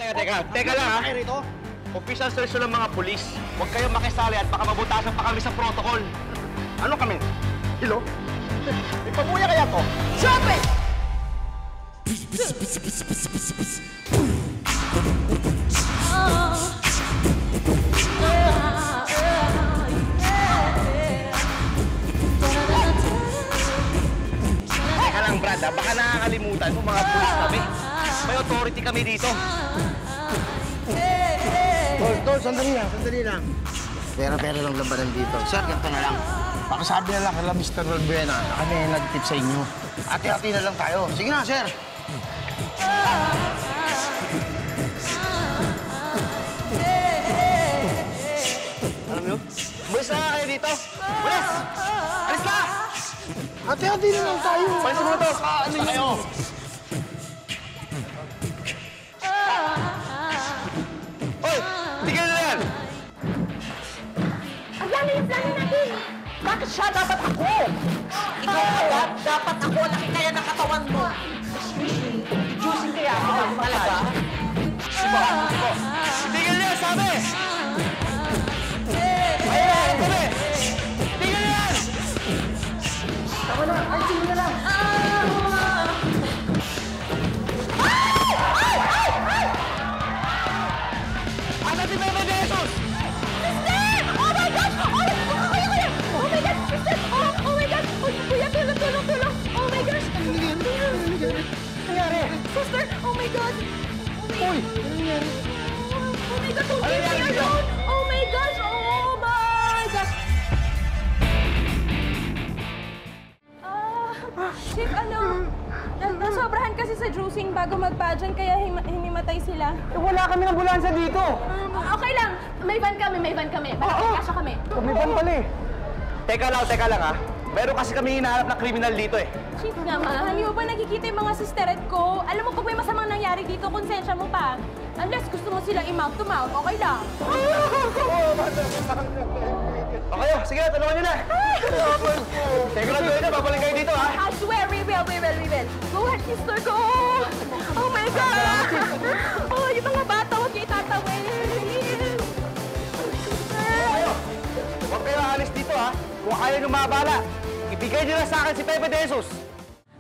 Teka lang ha. Official search ng mga pulis. Huwag kayong makisali at baka mabutasan pa kami sa protocol. Ano kami? Hello? May pabuya kaya to? Stop it! Teka lang, Brad, ha? Baka nakakalimutan mo mga pulis kami. May authority kami dito. Tol, sandali lang. Pera-pera lang labanan dito. Sir, ganito na lang. Pakisabi na lang kala Mr. Valbuena na kami nag-tip sa inyo. Ati-ati na lang tayo. Sige na, sir. Alam mo? Bulis na kayo dito. Bulis! Alis na! Ati-ati na lang tayo. Palis mo ito. Ano kayo? Hoy! Tigil na yan! Ang lalo yung plano natin! Bakit siya? Dapat ako! Ikaw agad, dapat ako. Laki kaya ng katawan mo. Juicy kaya ako. Talaga? Sibo! Tigil na yan, sabi! Ayan, sabi! Tigil na yan! Tama na, ayusin mo na lang. Ano si Bebe Jesus? Sister! Oh my gosh! Oh my gosh! Oh my gosh! Sister! Oh my gosh! Kuya, tulong! Oh my gosh! Nangyari? Sister! Oh my God! Uy! Ano nangyari? Oh my God! Don't leave me alone! Oh my gosh! Oh my gosh! Chick, nasobrahan kasi sa juicing bago mag-pageant kaya hinimatay sila. Eh, wala kami ng ambulansya dito. Okay lang. May van kami. Malaki kasya kami. May ban pala eh. Teka lang ha. Meron kasi kami hinahanap na kriminal dito eh. Chief naman, hindi mo ba nakikita yung mga sisteret ko? Alam mo, pag may masamang nangyari dito, konsensya mo pa. Unless gusto mo silang i-mouth to mouth, okay lang. Okay, sige na, tulungan nyo na. Teka lang, gawin na, babalik kayo dito ha. I swear, we will. Go ahead, sister, go! Oh my God! Oh, yung mga bata, huwag kayo tatawin. Huwag kayo aalis dito ha. Kung ayaw nyo mabala, ibigay nyo na sa akin si Pepe de Jesus.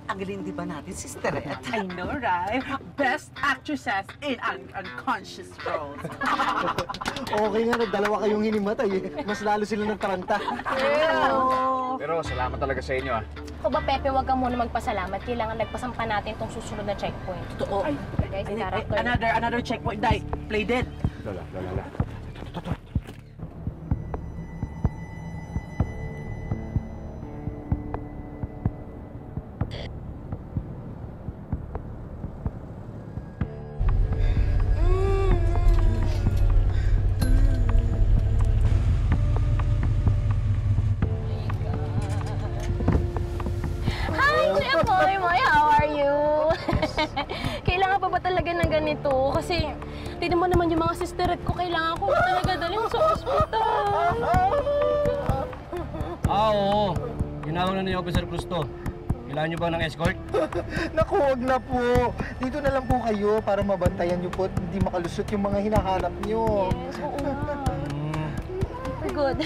Ang galing di ba natin, Sister Ed? I know, right? Best actresses in unconscious roles. Okay nga, dalawa kayong hinimatay eh. Mas lalo sila nagtaranta. Pero salamat talaga sa inyo ha. Ako ba, Pepe, wag ka muna magpasalamat. Kailangan nagpasampa natin itong susunod na checkpoint. Totoo. Guys, character. Another checkpoint, Dai. Play dead. Lola. Moy, how are you? Kailangan pa ba talaga ng ganito? Kasi, tignan mo naman yung mga sisteret ko, kailangan ko talaga dalhin sa ospital. Oo. Ginawag na ni Officer Cruz to. Kailangan nyo ba ng escort? Naku, wag na po. Dito na lang po kayo para mabantayan nyo po at hindi makalusot yung mga hinahanap nyo. Yes, oo nga. Good.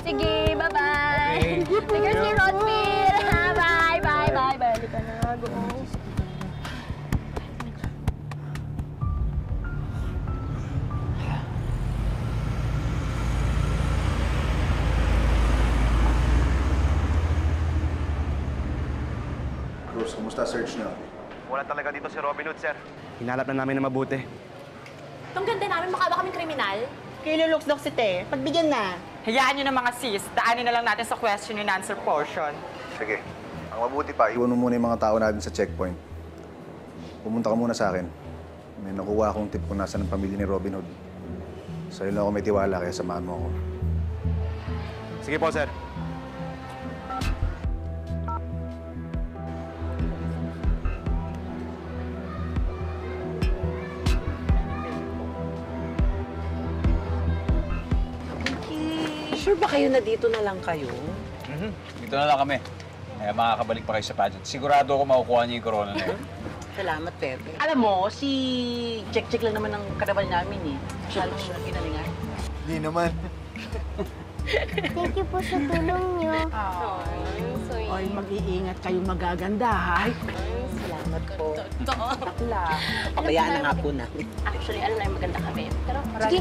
Sige, bye-bye. Sige, si Rodfield. Bye. Balik ka na. Go. Cruz, kumusta search niyo? Wala talaga dito si Robin Hood, sir. Hinalap na namin na mabuti. Itong ganda namin, mukha ba kaming kriminal? Kiluluksdok si Te. Pagbigyan na. Hayaan nyo na mga sis, daanin na lang natin sa question and answer portion. Sige. Ang mabuti pa, iwan mo muna yung mga tao natin sa checkpoint. Pumunta ka muna sa akin. May nakuha akong tip kung nasa ng pamilya ni Robin Hood. Sa'yo lang ako may tiwala, kaya samahan mo ako. Sige po, sir. Sure ba kayo na dito na lang kayo? Dito na lang kami. Kaya makakabalik pa kayo sa pageant. Sigurado ako makukuha niyo yung corona na yun. Salamat, Pepe. Alam mo, si Check-Check lang naman ang karabal namin eh. Masyadong ginalingan. Hindi naman. Thank you po sa tulong niyo. Oy, mag-iingat kayong magaganda, ha? Salamat po. Bakla. Pabayaan na nga po namin. Actually, alam na yung maganda kami. Pero, sige.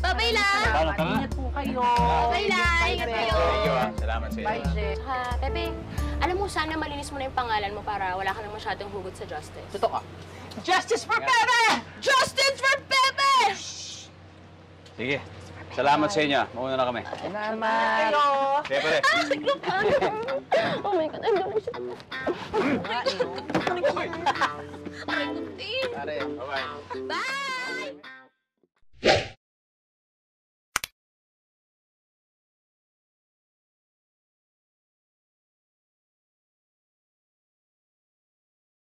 Bye-bye lang! Ingat po kayo. Bye lang! Ingat kayo! Salamat sa Bye, Jen. Ha, Pepe, alam mo, sana malinis mo na yung pangalan mo para wala ka na masyadong hugot sa justice. Totoo. Justice for Pepe! Justice for Pepe! Sige. Salamat sa inyo. Mauna na kami. Salamat. Kayo. Siyempre. Oh my God, I'm gonna shoot. Pare. Bye!